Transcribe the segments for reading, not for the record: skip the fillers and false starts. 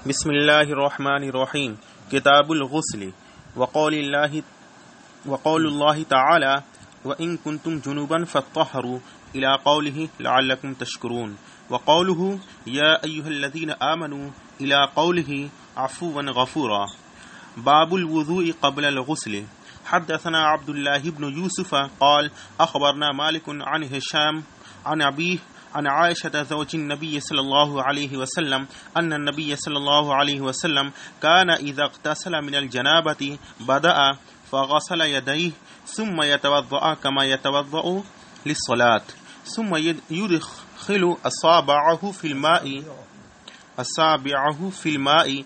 بسم اللہ الرحمن الرحیم کتاب الغسل وقول اللہ تعالی وَإِن كُنتُمْ جُنُبًا فَاطَّهِرُوا إِلَى قَوْلِهِ لَعَلَّكُمْ تَشْكُرُونَ وقوله يَا أَيُّهَا الَّذِينَ آمَنُوا إِلَى قَوْلِهِ عَفُوًّا غَفُورًا باب الوضوء قبل الغسل حدثنا عبد الله بن يوسف قال أخبرنا مالك عن هشام عن أبيه عن عائشة زوج النبي صلى الله عليه وسلم أن النبي صلى الله عليه وسلم كان إذا اغتسل من الجنابة بدأ فغسل يديه ثم يتوضأ كما يتوضأ للصلاة ثم يدخل أصابعه في الماء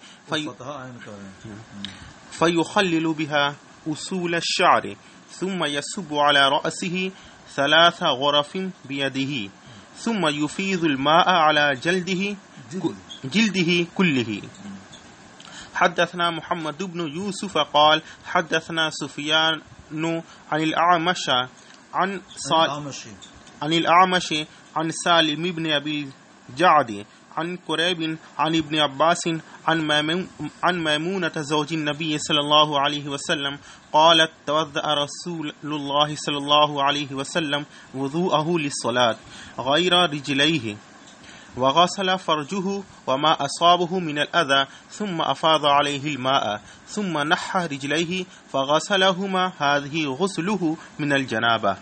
فيخلل بها أصول الشعر ثم يصب على رأسه 3 غرف بيده ثم يفيض الماء على جلده كله. حدثنا محمد بن يوسف قال حدثنا سفيان عن الأعمش عن سالم بن أبي الجعد عن قريب عن ابن عباس عن ميمونة زوج النبي صلى الله عليه وسلم قالت توضأ رسول الله صلى الله عليه وسلم وضوءه للصلاة غير رجليه وغسل فرجه وما أصابه من الأذى ثم أفاض عليه الماء ثم نحى رجليه فغسلهما هذه غسله من الجنابة.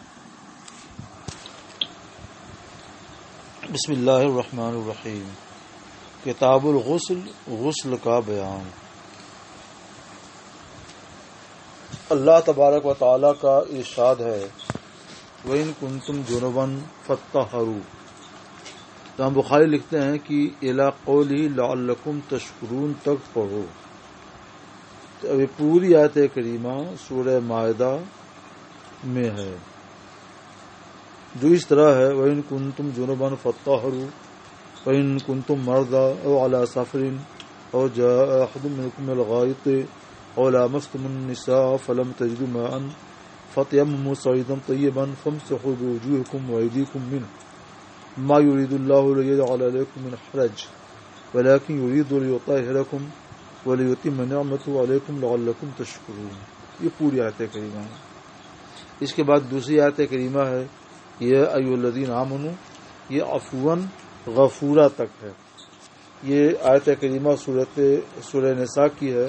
بسم اللہ الرحمن الرحیم. کتاب الغسل، غسل کا بیان. اللہ تبارک و تعالی کا ارشاد ہے وَإِن كُنتُمْ جُنُبًا فَاطَّهِرُوا. تو ہم بخاری لکھتے ہیں کہ اِلَى قَوْلِهِ لَعَلَّكُمْ تَشْكُرُونَ تک پڑھو. تو ابھی پوری آیت کریمہ سورہ مائدہ میں ہے جو اس طرح ہے وَإِن كُنتُمْ جُنُبًا فَاطَّهِرُوا وَإِن كُنتُمْ مَرْضَىٰ أَوْ عَلَىٰ سَفَرٍ أَوْ جَاءَ أَحَدٌ مِّنكُمْ مِنَ الْغَائِطِ أَوْ لَامَسْتُمُ النِّسَاءَ فَلَمْ تَجِدُوا مَاءً فَتَيَمَّمُوا صَعِيدًا طَيِّبًا فَامْسَحُوا بِوُجُوهِكُمْ وَأَيْدِيكُمْ مِنْهُ مَا يُرِيدُ اللَّهُ لِيَجْعَلَ عَلَيْكُم مِّنْ حَرَجٍ وَلَٰكِن يُرِيدُ لِيُطَهِّرَكُمْ وَلِيُتِمَّ نِعْمَتَهُ عَلَيْكُمْ لَعَلَّكُمْ تَشْكُرُونَ. یہ پوری آیت کریمہ ہے. اس کے بعد دوسری آیت کریمہ ہے یا ایھا الذین آمنوا. یہ عفواً غفورا تک ہے. یہ آیت کریمہ سورہ نساء کی ہے،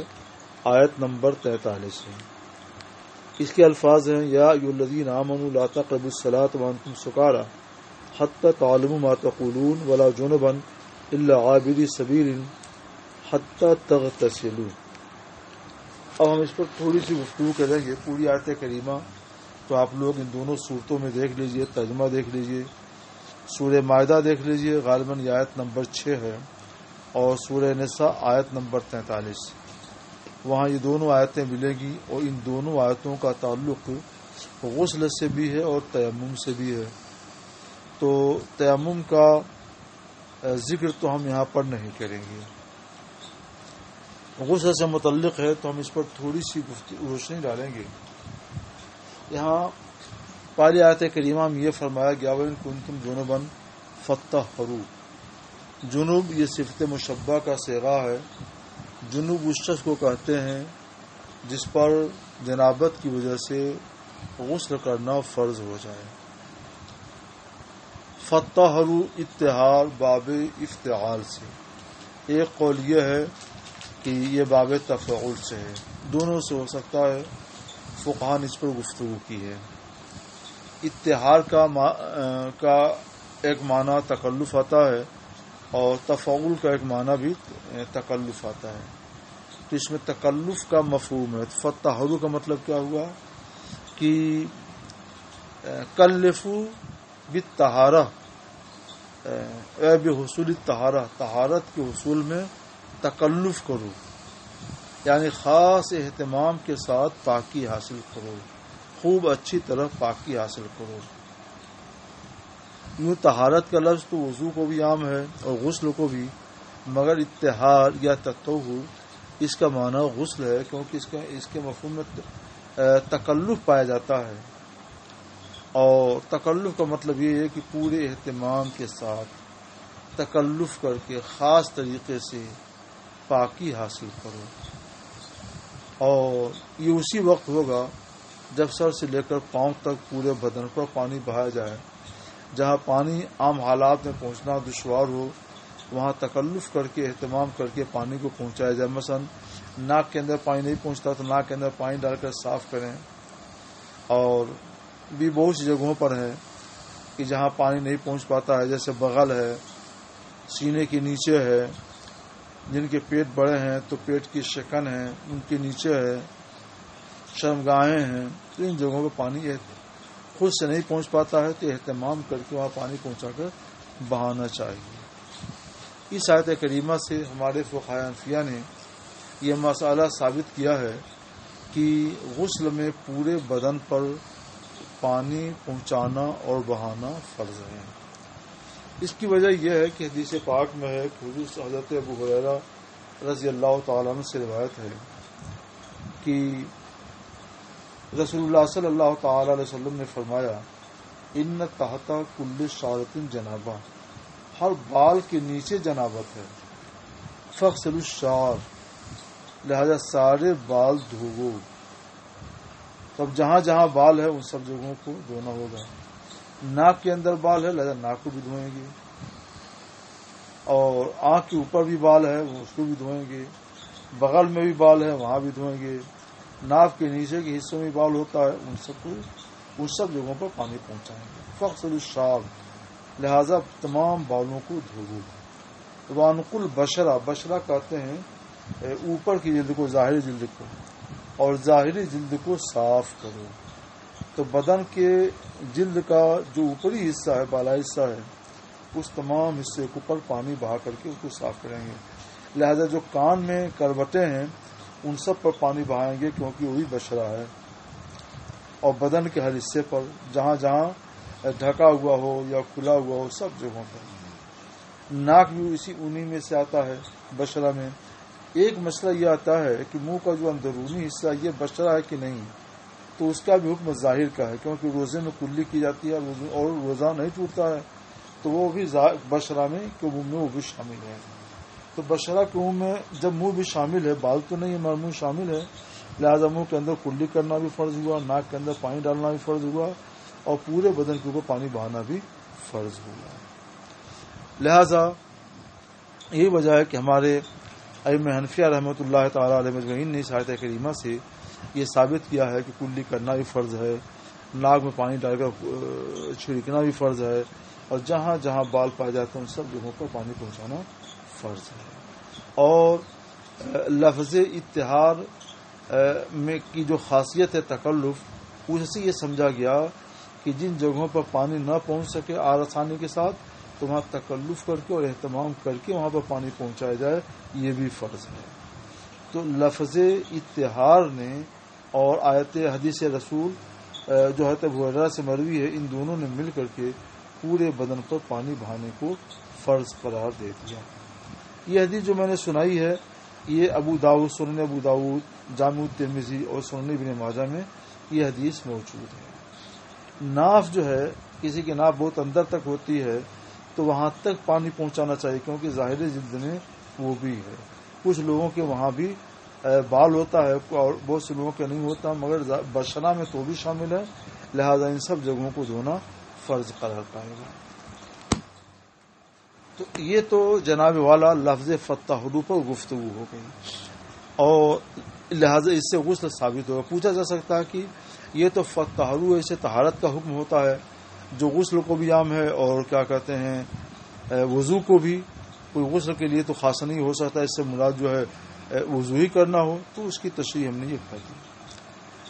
آیت نمبر 43 ہے. اس کے الفاظ ہیں یا ایھا الذین آمنوا لا تقربوا الصلاة وانتم سکارى حتى تعلموا ما تقولون ولا جنبا الا عابري سبيل حتى تغتسلوا. اب ہم اس پر تھوڑی سی گفتگو کریں گے. پوری آیت کریمہ تو آپ لوگ ان دونوں صورتوں میں دیکھ لیجئے، ترجمہ دیکھ لیجئے. سورہ مائدہ دیکھ لیجئے، غالباً یہ آیت نمبر 6 ہے، اور سورہ نساء آیت نمبر 43. وہاں یہ دونوں آیتیں ملیں گی، اور ان دونوں آیتوں کا تعلق غسل سے بھی ہے اور تیمم سے بھی ہے. تو تیمم کا ذکر تو ہم یہاں پر نہیں کریں گے. غسل سے متعلق ہے تو ہم اس پر تھوڑی سی روشنی ڈالیں گے. یہاں پہلی آیت کریمہ میں یہ فرمایا گیا وَإِن كُنتُمْ جُنُبًا فَاطَّهِرُوا. جنوب یہ صفت مشبہ کا صیغہ ہے. جنوب اس شخص کو کہتے ہیں جس پر جنابت کی وجہ سے غسل کرنا فرض ہو جائے. فَاطَّهِرُوا اتحار باب افتعال سے. ایک قول یہ ہے کہ یہ باب تفعول سے ہے. دونوں سے ہو سکتا ہے. فقہاء نے اس پر گفتگو کی ہے. اتحار کا ایک معنی تکلف آتا ہے اور تفعول کا ایک معنی بھی تکلف آتا ہے. تو اس میں تکلف کا مفہوم ہے. فَاطَّهِرُوا کا مطلب کیا ہوا کہ کلفوا بالطہارہ بحصول الطہارہ، طہارت کے حصول میں تکلف کرو، یعنی خاص اہتمام کے ساتھ پاکی حاصل کرو، خوب اچھی طرح پاکی حاصل کرو. یوں طہارت کا لفظ تو وضو کو بھی عام ہے اور غسل کو بھی، مگر اتحار یا تطہر اس کا معنی غسل ہے، کیونکہ اس کے مفہوم میں تکلف پایا جاتا ہے. اور تکلف کا مطلب یہ ہے کہ پورے اہتمام کے ساتھ تکلف کر کے خاص طریقے سے پاکی حاصل کرو. اور یہ اسی وقت ہوگا جب سر سے لے کر پاؤں تک پورے بدن پر پانی بہایا جائے. جہاں پانی عام حالات میں پہنچنا دشوار ہو وہاں تکلف کر کے اہتمام کر کے پانی کو پہنچایا جائے. مثلا ناک کے اندر پانی نہیں پہنچتا تو ناک کے اندر پانی ڈال کر صاف کریں. اور بھی بہت سی جگہوں پر ہے کہ جہاں پانی نہیں پہنچ پاتا ہے، جیسے بغل ہے، سینے کے نیچے ہے، جن کے پیٹ بڑے ہیں تو پیٹ کی شکن ہے ان کے نیچے ہے، شرمگاہیں ہیں، تو ان جگہوں پہ پانی خود سے نہیں پہنچ پاتا ہے تو اہتمام کر کے وہاں پانی پہنچا کر بہانا چاہیے. اس آیت کریمہ سے ہمارے فقہاء حنفیہ نے یہ مسئلہ ثابت کیا ہے کہ غسل میں پورے بدن پر پانی پہنچانا اور بہانا فرض ہے. اس کی وجہ یہ ہے کہ حدیث پاک میں ہے، حضرت حضرت ابو ہریرہ رضی اللہ تعالیٰ عنہ سے روایت ہے کہ رسول اللہ صلی اللہ تعالی علیہ وسلم نے فرمایا، ان تحت کل شعرۃ جنابہ، ہر بال کے نیچے جنابت ہے. فاغسلوا الشعر، لہذا سارے بال دھوو. تب جہاں جہاں بال ہے ان سب جگہوں کو دھونا ہوگا. ناک کے اندر بال ہے لہذا ناک کو بھی دھوئیں گے، اور آنکھ کے اوپر بھی بال ہے وہ اس کو بھی دھوئیں گے، بغل میں بھی بال ہے وہاں بھی دھوئیں گے، ناف کے نیچے کے حصوں میں بال ہوتا ہے ان سب جگہوں پر پانی پہنچائیں گے. فاغسلوا الشعر، لہذا تمام بالوں کو دھوو. وانقوا البشرہ، بشرہ کہتے ہیں اوپر کی جلد کو، ظاہری جلد کو، اور ظاہری جلد کو صاف کرو. تو بدن کے جلد کا جو اوپری حصہ ہے، بالائی حصہ ہے، اس تمام حصے کو پر پانی بہا کر کے اس کو صاف کریں گے. لہذا جو کان میں کروٹیں ہیں ان سب پر پانی بہائیں گے کیونکہ وہی بشرہ ہے. اور بدن کے ہر حصے پر جہاں جہاں ڈھکا ہوا ہو یا کھلا ہوا ہو سب جگہوں پر. ناک بھی اسی انہی میں سے آتا ہے بشرہ میں. ایک مسئلہ یہ آتا ہے کہ منہ کا جو اندرونی حصہ یہ بشرہ ہے کہ نہیں، تو اس کا بھی حکم ظاہر کا ہے کیونکہ روزے میں کلی کی جاتی ہے اور روزہ نہیں ٹوٹتا ہے تو وہ بھی بشرہ میں کہ منہ میں وہ بھی شامل ہے. تو بشرہ کے منہ میں جب منہ بھی شامل ہے، بال تو نہیں ہے مگر منہ شامل ہے، لہذا منہ کے اندر کلی کرنا بھی فرض ہوا، ناک کے اندر پانی ڈالنا بھی فرض ہوا، اور پورے بدن کے اوپر پانی بہانا بھی فرض ہوا. لہذا یہی وجہ ہے کہ ہمارے ائمہ حنفیہ رحمۃ اللہ تعالی علیہ مجمعین نے اس آیت کریمہ سے یہ ثابت کیا ہے کہ کلی کرنا بھی فرض ہے، ناک میں پانی ڈال کر چھڑکنا بھی فرض ہے، اور جہاں جہاں بال پائے جاتے ہیں ان سب جگہوں پر پانی پہنچانا فرض ہے. اور لفظ اتحار میں کی جو خاصیت ہے تکلف، اس سے یہ سمجھا گیا کہ جن جگہوں پر پانی نہ پہنچ سکے آسانی کے ساتھ تو وہاں تکلف کر کے اور اہتمام کر کے وہاں پر پانی پہنچایا جائے، یہ بھی فرض ہے. تو لفظ اتحار نے اور آیت حدیث رسول جو حضرت ابو ہریرہ سے مروی ہے، ان دونوں نے مل کر کے پورے بدن پر پانی بہانے کو فرض قرار دے دیا. یہ حدیث جو میں نے سنائی ہے یہ ابو داؤد، سنن ابو داؤد، جامع ترمذی اور سنن ابن ماجہ میں یہ حدیث موجود ہے. ناف جو ہے، کسی کی ناف بہت اندر تک ہوتی ہے تو وہاں تک پانی پہنچانا چاہیے کیونکہ ظاہری جلد میں وہ بھی ہے. کچھ لوگوں کے وہاں بھی بال ہوتا ہے اور بہت سے لوگوں کے نہیں ہوتا، مگر بشرہ میں تو بھی شامل ہے، لہذا ان سب جگہوں کو دھونا فرض قرار پائے گا. تو یہ تو جناب والا لفظ فتحرو پر گفتگو ہو گئی، اور لہذا اس سے غسل ثابت ہوگا. پوچھا جا سکتا ہے کہ یہ تو فتحرو ایسے طہارت کا حکم ہوتا ہے جو غسل کو بھی عام ہے اور کیا کہتے ہیں وضو کو بھی. کوئی غسل کے لیے تو خاص نہیں ہو سکتا، اس سے مراد جو ہے وضو ہی کرنا ہو، تو اس کی تشریح ہم نے یہ کر دی.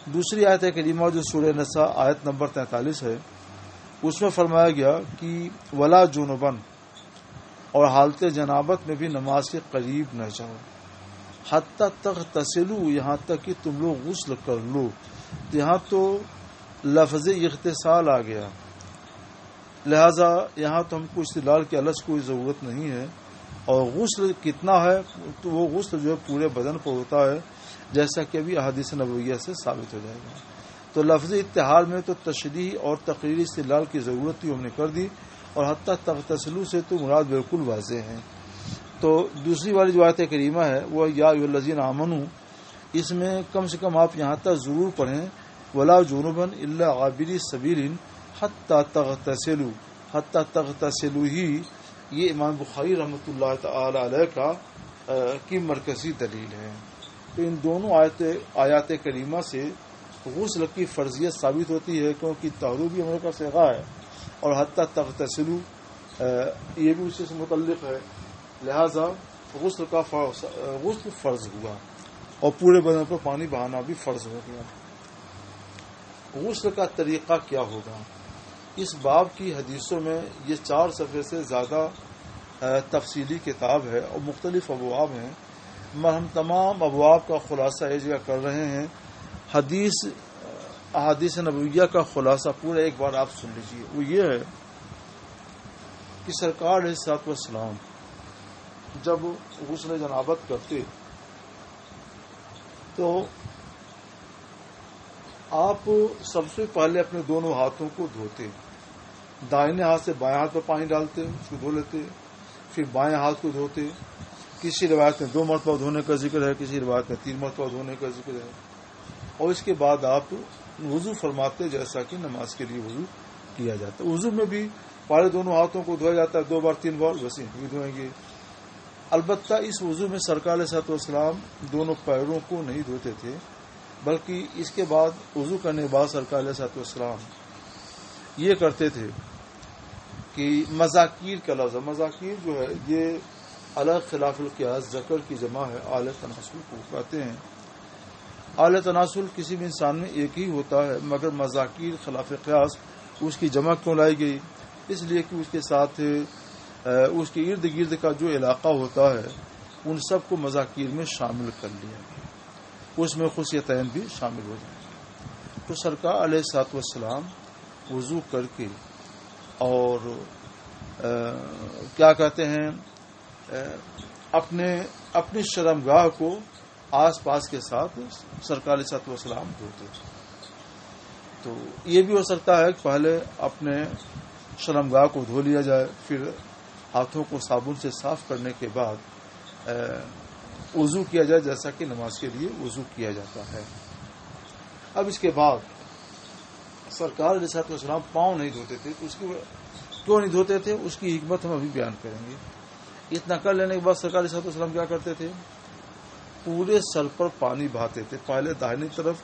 دوسری آیت کریمہ جو سورہ نساء آیت نمبر 43 ہے، اس میں فرمایا گیا کہ ولا جنبن، اور حالت جنابت میں بھی نماز کے قریب نہ جاؤ، حتی تغتسلوا، یہاں تک کہ تم لوگ غسل کر لو. یہاں تو لفظ اغتسال آ گیا، لہذا یہاں تو ہم کو استدلال کی الگ کوئی ضرورت نہیں ہے. اور غسل کتنا ہے تو وہ غسل جو ہے پورے بدن پر ہوتا ہے، جیسا کہ ابھی احادیث نبویہ سے ثابت ہو جائے گا. تو لفظ اتحاد میں تو تشریح اور تقریری استدلال کی ضرورت تھی، ہم نے کر دی، اور حتی تغتسلوا سے تو مراد بالکل واضح ہے. تو دوسری والی جو آیت کریمہ ہے وہ یا ایھا الذین آمنوا، اس میں کم سے کم آپ یہاں تک ضرور پڑھیں ولا جنبا الا عابری سبیل حتی تغتسلوا، حتی تغتسلوا ہی یہ امام بخاری رحمۃ اللہ تعالی علیہ کی مرکزی دلیل ہے۔ تو ان دونوں آیات کریمہ سے غسل کی فرضیت ثابت ہوتی ہے، کیونکہ طہور بھی امر کا صیغہ ہے اور حتی تغتسلوا یہ بھی اسی سے متعلق ہے، لہذا غسل فرض ہوا اور پورے بدن پر پانی بہانا بھی فرض ہو گیا۔ غسل کا طریقہ کیا ہوگا؟ اس باب کی حدیثوں میں یہ 4 صفحے سے زیادہ تفصیلی کتاب ہے اور مختلف ابواب ہیں، مگر ہم تمام ابواب کا خلاصہ ایک جگہ کر رہے ہیں۔ احادیث نبویہ کا خلاصہ پورا ایک بار آپ سن لیجئے، وہ یہ ہے کہ سرکار علیہ الصلوۃ والسلام جب غسل جنابت کرتے تو آپ سب سے پہلے اپنے دونوں ہاتھوں کو دھوتے، دائیں ہاتھ سے بائیں ہاتھ پر پانی ڈالتے، اس کو دھو لیتے، پھر بائیں ہاتھ کو دھوتے۔ کسی روایت میں 2 مرتبہ دھونے کا ذکر ہے، کسی روایت میں 3 مرتبہ دھونے کا ذکر ہے، اور اس کے بعد آپ وضو فرماتے جیسا کہ نماز کے لیے وضو کیا جاتا ہے۔ وضو میں بھی پہلے دونوں ہاتھوں کو دھویا جاتا ہے 2 بار 3 بار، ویسے بھی دھوئیں گے۔ البتہ اس وضو میں سرکار علیہ الصلوۃ والسلام دونوں پیروں کو نہیں دھوتے تھے، بلکہ اس کے بعد وضو کرنے کے بعد سرکار علیہ الصلوۃ والسلام یہ کرتے تھے کہ مذاکیر کا لفظ، مذاکیر جو ہے یہ الگ خلاف القیاس ذکر کی جمع ہے، آلہ تناسل کو کہتے ہیں۔ آلہ تناسل کسی بھی انسان میں ایک ہی ہوتا ہے، مگر مذاکیر خلاف قیاس اس کی جمع کیوں لائی گئی؟ اس لیے کہ اس کے ساتھ اس کے ارد گرد کا جو علاقہ ہوتا ہے ان سب کو مذاکیر میں شامل کر لیا گیا، اس میں خصیتین بھی شامل ہو جائیں۔ تو سرکار علیہ الصلوۃ والسلام وضو کر کے اور کیا کہتے ہیں اپنی شرمگاہ کو آس پاس کے ساتھ سرکار علیہ الصلوۃ والسلام دھوتے تھے۔ تو یہ بھی ہو سکتا ہے کہ پہلے اپنے شرمگاہ کو دھو لیا جائے، پھر ہاتھوں کو صابن سے صاف کرنے کے بعد وضو کیا جائے جیسا کہ نماز کے لیے وضو کیا جاتا ہے۔ اب اس کے بعد سرکار علیہ الصلوۃ والسلام پاؤں نہیں دھوتے تھے، تو اس کی کیوں نہیں دھوتے تھے اس کی حکمت ہم ابھی بیان کریں گے۔ اتنا کر لینے کے بعد سرکار علیہ الصلوۃ والسلام کیا کرتے تھے؟ پورے سر پر پانی بہاتے تھے، پہلے داہنی طرف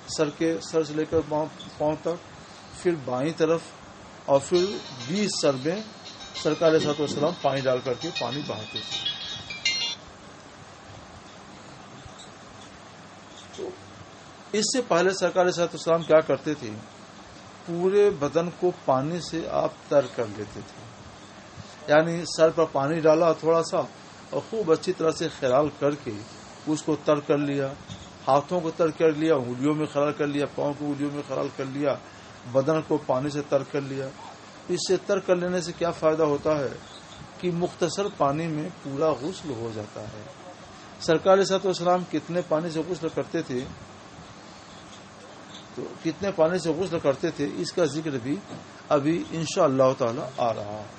سر سے لے کر پاؤں تک، پھر بائیں طرف، اور پھر 20 سر میں سرکار علیہ الصلوۃ والسلام پانی ڈال کر کے پانی بہاتے تھے۔ تو اس سے پہلے سرکار علیہ الصلوۃ والسلام کیا کرتے تھے؟ پورے بدن کو پانی سے آپ تر کر لیتے تھے، یعنی سر پر پانی ڈالا تھوڑا سا اور خوب اچھی طرح سے خلال کر کے اس کو تر کر لیا، ہاتھوں کو تر کر لیا، انگلیوں میں خلال کر لیا، پاؤں کو انگلیوں میں خلال کر لیا، بدن کو پانی سے تر کر لیا۔ اس سے تر کر لینے سے کیا فائدہ ہوتا ہے کہ مختصر پانی میں پورا غسل ہو جاتا ہے۔ سرکار علیہ الصلوۃ والسلام کتنے پانی سے غسل کرتے تھے؟ تو کتنے پانی سے غسل کرتے تھے اس کا ذکر بھی ابھی انشاءاللہ تعالی آ رہا ہے۔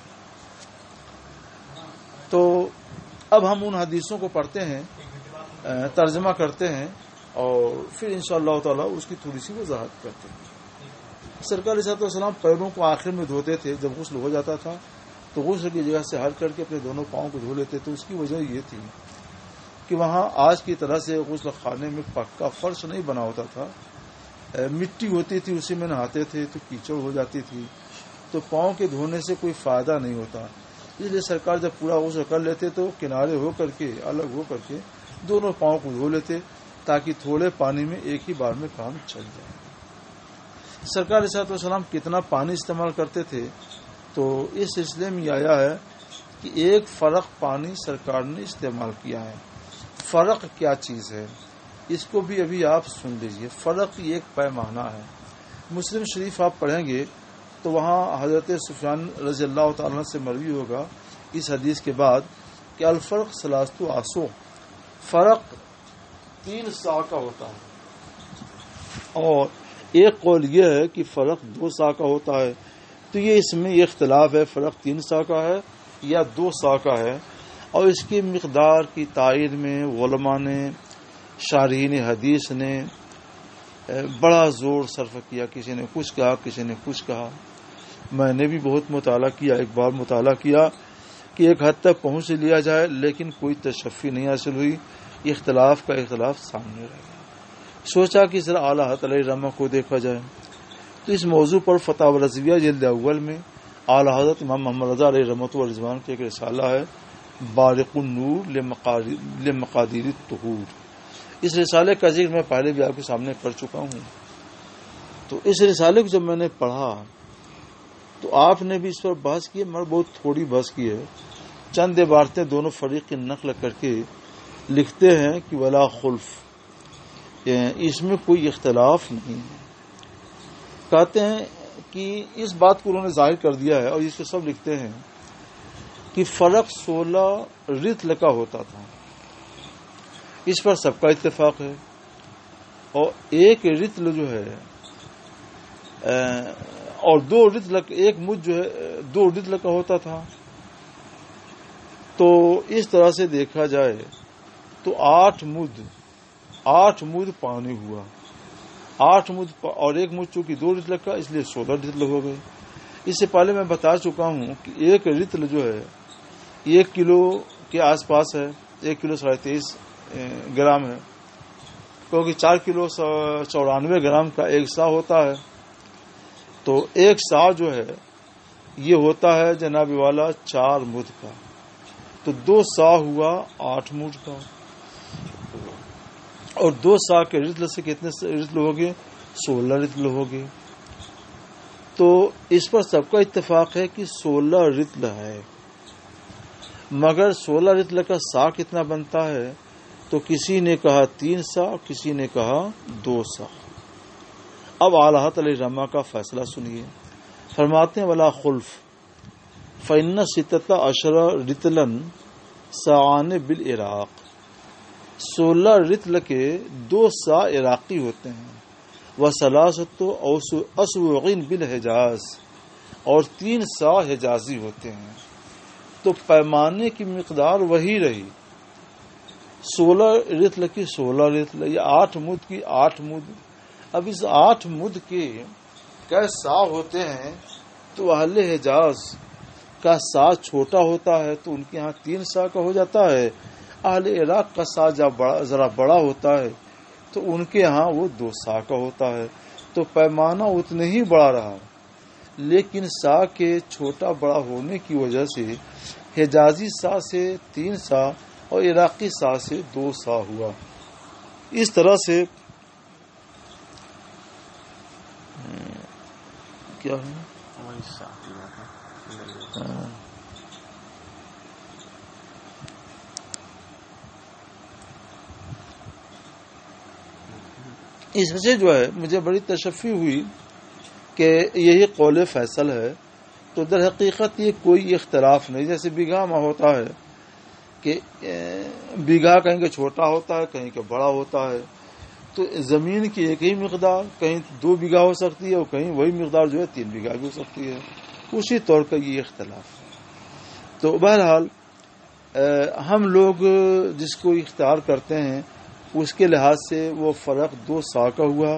تو اب ہم ان حدیثوں کو پڑھتے ہیں، ترجمہ کرتے ہیں اور پھر انشاءاللہ تعالی اس کی تھوڑی سی وضاحت کرتے ہیں۔ سرکار علیہ الصلوۃ والسلام پیروں کو آخر میں دھوتے تھے، جب غسل ہو جاتا تھا تو غسل کی جگہ سے ہٹ کر کے اپنے دونوں پاؤں کو دھو لیتے تھے۔ اس کی وجہ یہ تھی کہ وہاں آج کی طرح سے غسل خانے میں پکا فرش نہیں بنا ہوتا تھا، مٹی ہوتی تھی، اسی میں نہاتے تھے تو کیچڑ ہو جاتی تھی، تو پاؤں کے دھونے سے کوئی فائدہ نہیں ہوتا۔ اس لیے سرکار جب پورا غسل کر لیتے تو کنارے ہو کر کے، الگ ہو کر کے دونوں پاؤں کو دھو لیتے تاکہ تھوڑے پانی میں ایک ہی بار میں کام چل جائے۔ سرکار علیہ الصلوۃ والسلام کتنا پانی استعمال کرتے تھے؟ تو اس سلسلے میں آیا ہے کہ 1 فرق پانی سرکار نے استعمال کیا ہے۔ فرق کیا چیز ہے اس کو بھی ابھی آپ سن لیجئے۔ فرق ایک پیمانہ ہے۔ مسلم شریف آپ پڑھیں گے تو وہاں حضرت سفیان رضی اللہ تعالیٰ عنہ سے مروی ہوگا اس حدیث کے بعد کہ الفرق ثلاثۃ آسو، فرق 3 سا کا ہوتا ہے، اور ایک قول یہ ہے کہ فرق 2 سا کا ہوتا ہے۔ تو یہ اس میں اختلاف ہے، فرق 3 سا کا ہے یا 2 سا کا ہے، اور اس کی مقدار کی تائید میں علماء نے، شارحین حدیث نے بڑا زور صرف کیا. کسی نے کچھ کہا، کسی نے کچھ کہا. میں نے بھی بہت مطالعہ کیا، ایک بار مطالعہ کیا کہ ایک حد تک پہنچ لیا جائے، لیکن کوئی تشفی نہیں حاصل ہوئی. اختلاف کا اختلاف سامنے رہ گیا. سوچا کہ ذرا اعلیٰ حضرت علیہ رحمہ کو دیکھا جائے. تو اس موضوع پر فتاوی رضویہ جلد اول میں اعلیٰ حضرت امام محمد رضا علیہ رحمۃ و رضوان کے ایک رسالہ ہے، بارق النور لمقادیر الطہور. اس رسالے کا ذکر میں پہلے بھی آپ کے سامنے کر چکا ہوں. تو اس رسالے کو جب میں نے پڑھا تو آپ نے بھی اس پر بحث کی ہے، مگر بہت تھوڑی بحث کی ہے. چند عبارتیں دونوں فریق کی نقل کر کے لکھتے ہیں کہ ولا خلف، اس میں کوئی اختلاف نہیں ہے. کہتے ہیں کہ اس بات کو انہوں نے ظاہر کر دیا ہے، اور اس کو سب لکھتے ہیں کہ فرق 16 رتل کا ہوتا تھا. اس پر سب کا اتفاق ہے. اور ایک رتل جو ہے اور 2 رتل، ایک مجھ جو ہے 2 رتل کا ہوتا تھا. تو اس طرح سے دیکھا جائے تو 8 مد پانی ہوا. 8 مد اور ایک مجھ چونکہ 2 رتل کا، اس لیے 16 رتل ہو گئے. اس سے پہلے میں بتا چکا ہوں کہ ایک رتل جو ہے 1 کلو کے آس پاس ہے. 1 کلو 23.5 گرام ہے، کیونکہ 4 کلو 94 گرام کا ایک سا ہوتا ہے. تو ایک سا جو ہے یہ ہوتا ہے جناب والا 4 مد کا. تو 2 سا ہوا 8 مد کا، اور 2 سا کے رتل سے کتنے رتل ہو گئے؟ 16 رتل ہو گئے. تو اس پر سب کا اتفاق ہے کہ 16 رتل ہے. مگر 16 رتل کا سا کتنا بنتا ہے؟ تو کسی نے کہا 3 سا، کسی نے کہا 2 سا. اب اعلیٰ حضرت علیہ رحمہ کا فیصلہ سنیے. فرماتے ہیں ولا خلف فإن 16 رتلن سعان بالعراق. 16 رتل کے 2 سا عراقی ہوتے ہیں. وثلاثۃ اسوع بالحجاز، اور 3 سا حجازی ہوتے ہیں. تو پیمانے کی مقدار وہی رہی. 16 رتل کی 16 رتل، یا 8 مد کی 8 مد. اب اس 8 مد کے کئی سا ہوتے ہیں؟ تو اہل حجاز کا سا چھوٹا ہوتا ہے تو ان کے ہاں 3 سا کا ہو جاتا ہے. اہل عراق کا سا ذرا بڑا ہوتا ہے تو ان کے ہاں وہ 2 سا کا ہوتا ہے. تو پیمانہ اتنے ہی بڑا رہا، لیکن سا کے چھوٹا بڑا ہونے کی وجہ سے حجازی سا سے 3 سا اور عراقی سا سے 2 سا ہوا. اس طرح سے کیا ہے اس سے جو ہے مجھے بڑی تشفی ہوئی کہ یہی قول فیصل ہے. تو در حقیقت یہ کوئی اختلاف نہیں. جیسے بیگھا میں ہوتا ہے کہ بیگھا کہیں کہ چھوٹا ہوتا ہے، کہیں کہ بڑا ہوتا ہے. تو زمین کی ایک ہی مقدار کہیں 2 بیگھا ہو سکتی ہے، اور کہیں وہی مقدار جو ہے 3 بیگھا بھی ہو سکتی ہے. اسی طور کا یہ اختلاف ہے. تو بہرحال ہم لوگ جس کو اختیار کرتے ہیں اس کے لحاظ سے وہ فرق 2 سا کا ہوا.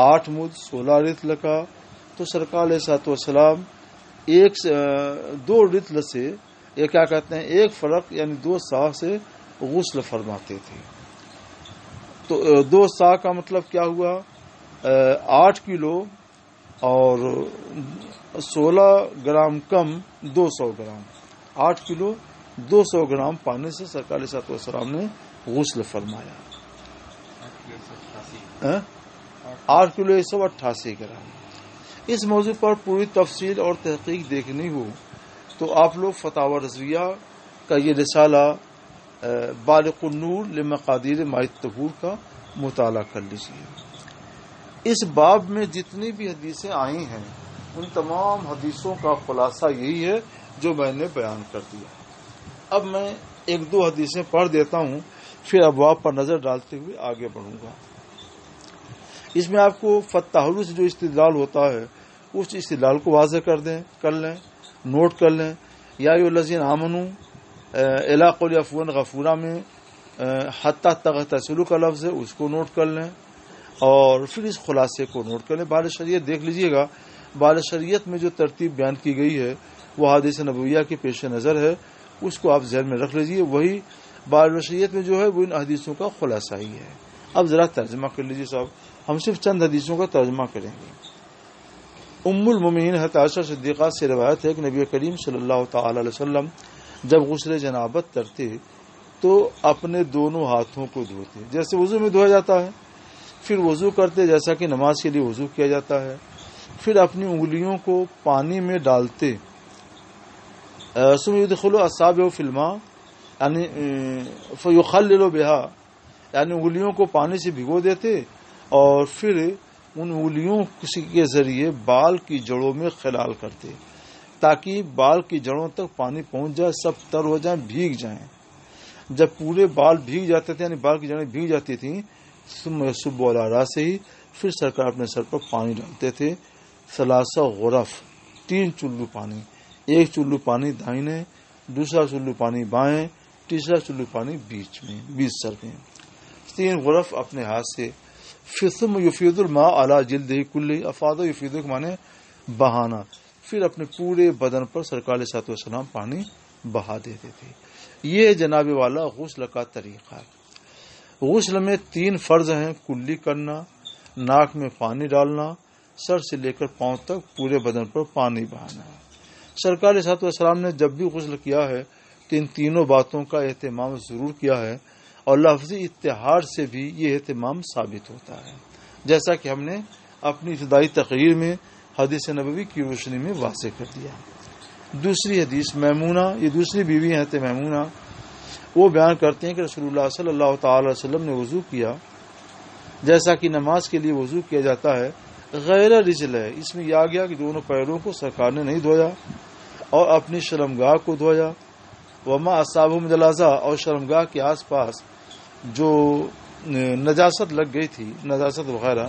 8 مد 16 رتل کا. تو سرکار علیہ الصلوۃ والسلام 2 رتل سے یہ کیا کہتے ہیں، ایک فرق یعنی 2 سا سے غسل فرماتے تھے. تو 2 سا کا مطلب کیا ہوا؟ 8 کلو اور 16 گرام کم 200 گرام. 8 کلو 200 گرام پانی سے سرکار علیہ الصلوۃ والسلام نے غسل فرمایا. 8 کلو 188 گرام. اس موضوع پر پوری تفصیل اور تحقیق دیکھنی ہو تو آپ لوگ فتاوی رضویہ کا یہ رسالہ بارق النور لمقادیر ماء الطہور کا مطالعہ کر لیجیے. اس باب میں جتنی بھی حدیثیں آئی ہیں ان تمام حدیثوں کا خلاصہ یہی ہے جو میں نے بیان کر دیا. اب میں 1-2 حدیثیں پڑھ دیتا ہوں، پھر ابواب پر نظر ڈالتے ہوئے آگے بڑھوں گا. اس میں آپ کو فتح سے جو استدلال ہوتا ہے اس استدلال کو واضح کر لیں، نوٹ کر لیں. یا ایھا الذین آمنوا الا قول عفوا غفورا میں حتی تغتسلوا کا لفظ ہے، اس کو نوٹ کر لیں اور پھر اس خلاصے کو نوٹ کر لیں۔ بال شریعت دیکھ لیجئے گا، بال شریعت میں جو ترتیب بیان کی گئی ہے وہ حدیث نبویہ کے پیش نظر ہے، اس کو آپ ذہن میں رکھ لیجئے۔ وہی بال شریعت میں جو ہے وہ ان حدیثوں کا خلاصہ ہی ہے۔ اب ذرا ترجمہ کر لیجئے صاحب، ہم صرف چند حدیثوں کا ترجمہ کریں گے۔ ام المومنین حضرت عائشہ صدیقہ سے روایت ہے کہ نبی کریم صلی اللہ تعالی علیہ وسلم جب غسل جنابت کرتے تو اپنے دونوں ہاتھوں کو دھوتے، جیسے وضو میں دھویا جاتا ہے، پھر وضو کرتے جیسا کہ نماز کے لیے وضو کیا جاتا ہے، پھر اپنی انگلیوں کو پانی میں ڈالتے، ثم يدخل اصابعه في الماء یعنی فيخلل بها، یعنی انگلیوں کو پانی سے بھگو دیتے اور پھر ان انگلیوں کے ذریعے بال کی جڑوں میں خلال کرتے تاکہ بال کی جڑوں تک پانی پہنچ جائے، سب تر ہو جائیں، بھیگ جائیں۔ جب پورے بال بھیگ جاتے تھے، یعنی بال کی جڑیں بھیگ جاتی تھیں، ثم يصب على راسه، پھر سرکار اپنے سر پر پانی ڈالتے تھے، 3 غرف، 3 چلو پانی، ایک چلو پانی دائیں، دوسرا چلو پانی بائیں، تیسرا چلو پانی بیچ سر میں، 3 غرف اپنے ہاتھ سے۔ پھر ثم یفیض الماء علی جلدہ کلہ، افاض یفیض کے معنی بہانا، پھر اپنے پورے بدن پر سرکار علیہ الصلوۃ والسلام پانی بہا دیتے تھے۔ یہ جناب والا غسل کا طریقہ ہے۔ غسل میں 3 فرض ہیں، کلی کرنا، ناک میں پانی ڈالنا، سر سے لے کر پاؤں تک پورے بدن پر پانی بہانا۔ سرکار علیہ الصلوۃ والسلام نے جب بھی غسل کیا ہے تو ان تینوں باتوں کا اہتمام ضرور کیا ہے، اور لفظی اتحاد سے بھی یہ اہتمام ثابت ہوتا ہے، جیسا کہ ہم نے اپنی ابتدائی تقریر میں حدیث نبوی کی روشنی میں واضح کر دیا۔ دوسری حدیث میمونہ، یہ دوسری بیوی ہیں میمونہ، وہ بیان کرتے ہیں کہ رسول اللہ صلی اللہ تعالی علیہ وسلم نے وضو کیا جیسا کہ نماز کے لیے وضو کیا جاتا ہے، غیر رجل ہے، اس میں یہ آ گیا کہ دونوں پیروں کو سرکار نے نہیں دھویا اور اپنی شرمگاہ کو دھویا، وما اصابہ من جلازہ، اور شرمگاہ کے آس پاس جو نجاست لگ گئی تھی، نجاست وغیرہ،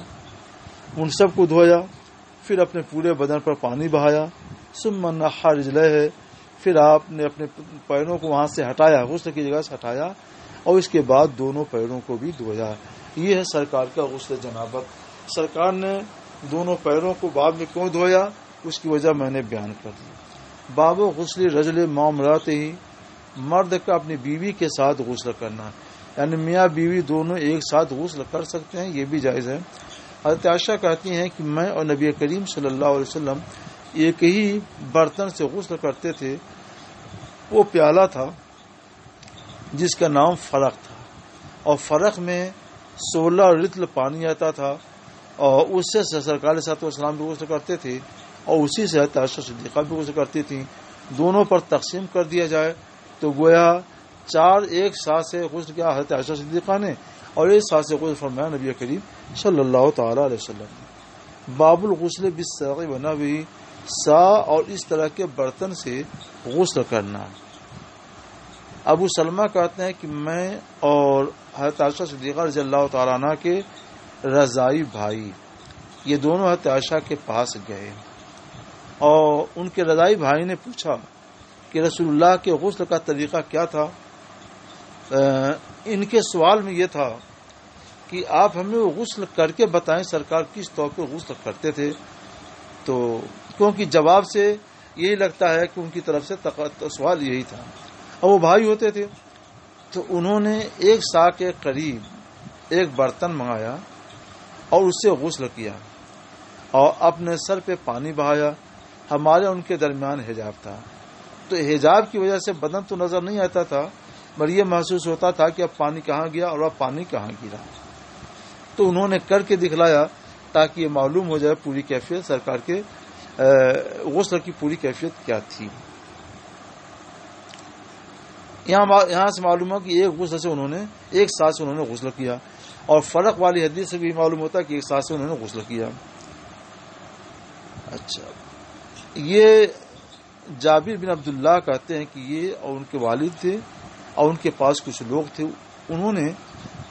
ان سب کو دھویا، پھر اپنے پورے بدن پر پانی بہایا، ثم نحى رجليه، پھر آپ نے اپنے پیروں کو وہاں سے ہٹایا، غسل کی جگہ سے ہٹایا، اور اس کے بعد دونوں پیروں کو بھی دھویا۔ یہ ہے سرکار کا غسل جنابت۔ سرکار نے دونوں پیروں کو بعد میں کیوں دھویا، اس کی وجہ میں نے بیان کر دی۔ باب غسل رجل مع امرأته، مرد کا اپنی بیوی کے ساتھ غسل کرنا، یعنی میاں بیوی دونوں ایک ساتھ غسل کر سکتے ہیں، یہ بھی جائز ہے۔ حضرت عائشہ کہتی ہیں کہ میں اور نبی کریم صلی اللہ علیہ وسلم ایک ہی برتن سے غسل کرتے تھے، وہ پیالہ تھا جس کا نام فرق تھا، اور فرق میں 16 رطل پانی آتا تھا، اور اس سے سرکار علیہ الصلوۃ والسلام بھی غسل کرتے تھے، اور اسی سے حضرت عائشہ صدیقہ بھی غسل کرتی تھیں۔ دونوں پر تقسیم کر دیا جائے تو گویا 4 ایک ساتھ سے غسل کیا حضرت عائشہ صدیقہ نے، اور ایک ساتھ سے غسل فرمایا نبی کریم صلی اللہ تعالی علیہ وسلم نے۔ باب الغسل بالساغ ونحوہ، سا اور اس طرح کے برتن سے غسل کرنا۔ ابو سلمہ کہتے ہیں کہ میں اور حضرت عائشہ صدیقہ رضی اللہ تعالیٰ عنہ کے رضائی بھائی، یہ دونوں حضرت عائشہ کے پاس گئے، اور ان کے رضائی بھائی نے پوچھا کہ رسول اللہ کے غسل کا طریقہ کیا تھا۔ ان کے سوال میں یہ تھا کہ آپ ہمیں وہ غسل کر کے بتائیں، سرکار کس طور پہ غسل کرتے تھے، تو کیونکہ جواب سے یہی لگتا ہے کہ ان کی طرف سے سوال یہی تھا، اور وہ بھائی ہوتے تھے، تو انہوں نے 1 سا کے قریب ایک برتن منگایا اور اس سے غسل کیا، اور اپنے سر پہ پانی بہایا۔ ہمارے ان کے درمیان حجاب تھا، تو حجاب کی وجہ سے بدن تو نظر نہیں آتا تھا، مگر یہ محسوس ہوتا تھا کہ اب پانی کہاں گیا اور اب پانی کہاں گرا۔ تو انہوں نے کر کے دکھلایا تاکہ یہ معلوم ہو جائے پوری کیفیت سرکار کے غسل کی پوری کیفیت کیا تھی۔ یہاں سے معلوم ہو کہ ایک غسل سے انہوں نے 1 ساتھ سے انہوں نے غسل کیا، اور فرق والی حدیث سے بھی معلوم ہوتا ہے کہ 1 ساتھ سے انہوں نے غسل کیا۔ اچھا، یہ جابر بن عبداللہ کہتے ہیں کہ یہ اور ان کے والد تھے، اور ان کے پاس کچھ لوگ تھے،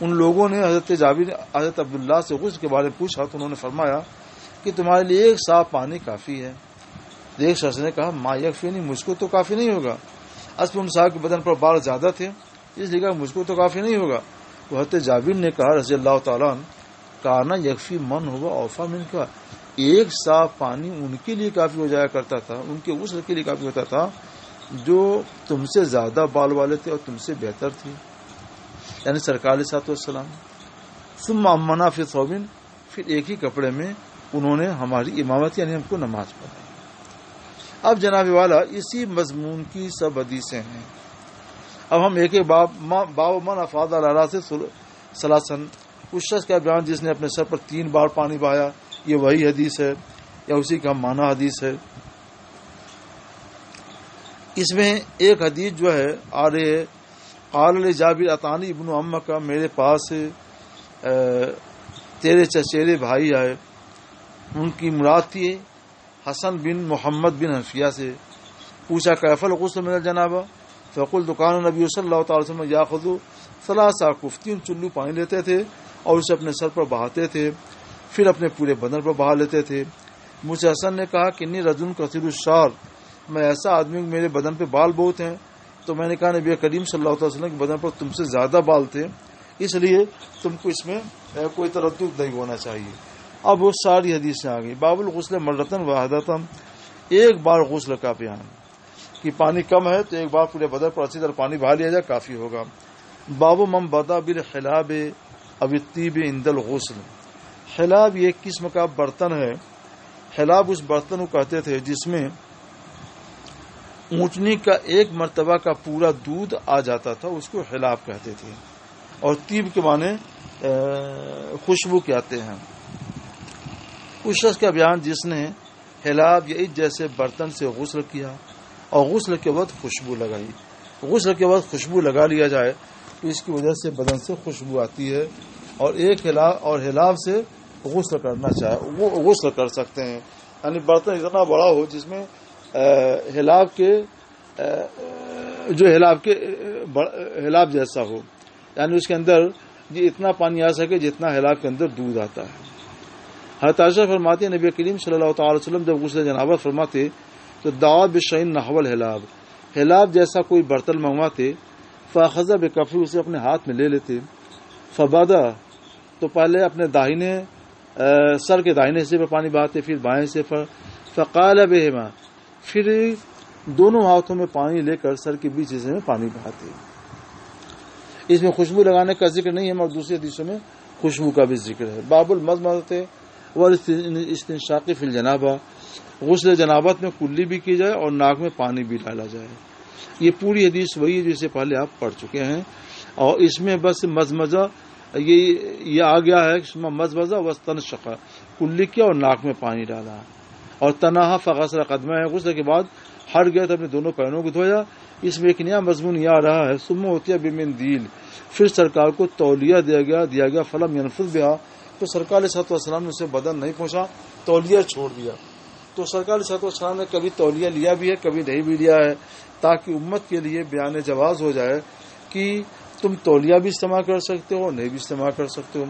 ان لوگوں نے حضرت عبداللہ سے غسل کے بارے میں پوچھا، تو انہوں نے فرمایا کہ تمہارے لیے 1 سا پانی کافی ہے۔ ایک شخص نے کہا ما یکفینی، مجھ کو تو کافی نہیں ہوگا۔ اسب بن صاحب کے بدن پر بال زیادہ تھے، اس لیے کہا مجھ کو تو کافی نہیں ہوگا. تو حضرت جابر نے کہا رضی اللہ تعالیٰ عنہ، کانا یکفی من ہوا اوفا من کا، ایک صاف پانی ان کے لیے کافی ہو جایا کرتا تھا، ان کے غسل کے لیے کافی ہوتا تھا جو تم سے زیادہ بال والے تھے اور تم سے بہتر تھی، یعنی سرکار علیہ الصلوۃ والسلام. ثم امنا فی ثوب، پھر ایک ہی کپڑے میں انہوں نے ہماری امامت یعنی ہم کو نماز پڑھائی. اب جناب والا اسی مضمون کی سب حدیثیں ہیں. اب ہم ایک ایک باب من افاض علی راسہ ثلاثن، اس شخص کا بیان جس نے اپنے سر پر 3 بار پانی بہایا، یہ وہی حدیث ہے یا اسی کا معنی حدیث ہے؟ اس میں ایک حدیث جو ہے آ رہی ہے، قال لجابر اتانی ابن عم کا، میرے پاس تیرے چچیرے بھائی آئے، ان کی مراد تھی حسن بن محمد بن حنفیہ سے. پوچھا کیف الغسل من الجنابہ؟ فقلت کان نبی صلی اللہ تعالی وسلم یاخذ 3 اکف، 3 چلو پانی لیتے تھے اور اسے اپنے سر پر بہاتے تھے، پھر اپنے پورے بدن پر بہا لیتے تھے. مجھ سے حسن نے کہا کہ انی رجل کثیر الشعر، میں ایسا آدمی ہوں میرے بدن پہ بال بہت ہیں. تو میں نے کہا نبی کریم صلی اللہ علیہ وسلم کے بدن پر تم سے زیادہ بال تھے، اس لیے تم کو اس میں کوئی تردد نہیں ہونا چاہیے. اب وہ ساری حدیثیں آ گئی. باب الغسل مرتن واحدتن، ایک بار غسل کا بیان، کہ پانی کم ہے تو ایک بار پورے بدن پر اچھی طرح پانی بہا لیا جائے کافی ہوگا. باب من بدا بالحلاب او الطیب عند الغسل، حلاب یہ ایک قسم کا برتن ہے. حلاب اس برتن کو کہتے تھے جس میں اونٹنی کا 1 مرتبہ کا پورا دودھ آ جاتا تھا، اس کو حلاب کہتے تھے. اور طیب کے معنی خوشبو کہتے ہیں. اس شخص کا بیان جس نے حلاب یا جیسے برتن سے غسل کیا اور غسل کے وقت خوشبو لگائی. غسل کے وقت خوشبو لگا لیا جائے تو اس کی وجہ سے بدن سے خوشبو آتی ہے. اور ایک حلاب سے غسل کرنا چاہے وہ غسل کر سکتے ہیں، یعنی برتن اتنا بڑا ہو جس میں حلاب جیسا ہو، یعنی اس کے اندر یہ اتنا پانی آ سکے جتنا حلاب کے اندر دودھ آتا ہے. حضرت عائشہ فرماتی ہے نبی کریم صلی اللہ تعالی وسلم جب غسل جنابت فرماتے تو دعا بشین نحو الحلاب، حلاب جیسا کوئی برتن منگواتے، فاخذ بکفی، اسے اپنے ہاتھ میں لے لیتے، فبادا، تو پہلے اپنے داہنے سر کے داہنے حصے پر پانی بہاتے، پھر بائیں حصے پر، فقال بہما، پھر دونوں ہاتھوں میں پانی لے کر سر کے بیچ حصے میں پانی بہاتے. اس میں خوشبو لگانے کا ذکر نہیں ہے اور دوسری حدیثوں میں خوشبو کا بھی ذکر ہے. باب المضمضۃ والاستنشاق فی الجنابہ، غسل جنابت میں کلی بھی کی جائے اور ناک میں پانی بھی ڈالا جائے. یہ پوری حدیث وہی ہے جسے پہلے آپ پڑھ چکے ہیں، اور اس میں بس مزمزہ یہ آ گیا ہے، مزمزہ واستنشق، کلی کیا اور ناک میں پانی ڈالا. اور تنہا فغسل قدمہ ہے، غسل کے بعد ہٹ گیا تو اپنے دونوں پیروں کو دھویا. اس میں ایک نیا مضمون یہ آ رہا ہے، ثم اوتیا بمندیل، پھر سرکار کو تولیہ دیا گیا، فلم ينفذ بها، تو سرکار علیہ الصلوۃ والسلام نے اسے بدن نہیں پہنچا، تولیہ چھوڑ دیا. تو سرکار علیہ الصلوۃ والسلام نے کبھی تولیہ لیا بھی ہے کبھی نہیں بھی لیا ہے، تاکہ امت کے لیے بیان جواز ہو جائے کہ تم تولیہ بھی استعمال کر سکتے ہو نہیں بھی استعمال کر سکتے ہو.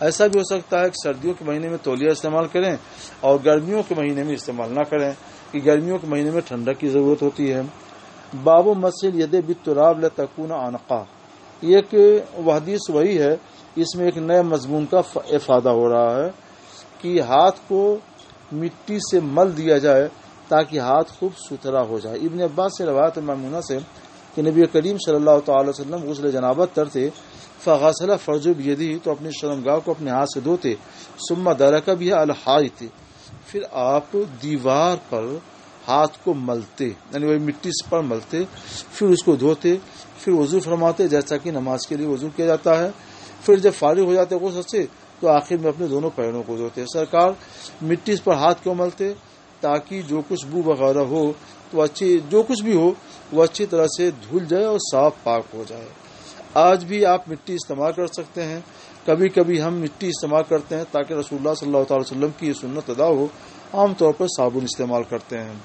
ایسا بھی ہو سکتا ہے کہ سردیوں کے مہینے میں تولیہ استعمال کریں اور گرمیوں کے مہینے میں استعمال نہ کریں، کہ گرمیوں کے مہینے میں ٹھنڈک کی ضرورت ہوتی ہے. باب مسل ید بالتراب لتكون عنقا، یہ کہ وہ حدیث وہی ہے، اس میں ایک نئے مضمون کا افادہ ہو رہا ہے کہ ہاتھ کو مٹی سے مل دیا جائے تاکہ ہاتھ خوب ستھرا ہو جائے. ابن عباس سے روایت میمونہ سے کہ نبی کریم صلی اللہ تعالی وسلم غسل جنابت کرتے، فغسل فرج بیدی، تو اپنی شرمگاہ کو اپنے ہاتھ سے دھوتے، ثم درک بها الحائط، پھر آپ دیوار پر ہاتھ کو ملتے، یعنی وہ مٹی پر ملتے، پھر اس کو دھوتے، پھر وضو فرماتے جیسا کہ نماز کے لیے وضو کیا جاتا ہے. پھر جب فارغ ہو جاتے غسل سے تو آخر میں اپنے دونوں پیروں کو دھوتے. سرکار مٹی پر ہاتھ کیوں ملتے؟ تاکہ جو کچھ بو وغیرہ ہو تو جو کچھ بھی ہو وہ اچھی طرح سے دھل جائے اور صاف پاک ہو جائے. آج بھی آپ مٹی استعمال کر سکتے ہیں، کبھی کبھی ہم مٹی استعمال کرتے ہیں تاکہ رسول اللہ صلی اللہ تعالی وسلم کی یہ سنت ادا ہو. عام طور پر صابن استعمال کرتے ہیں.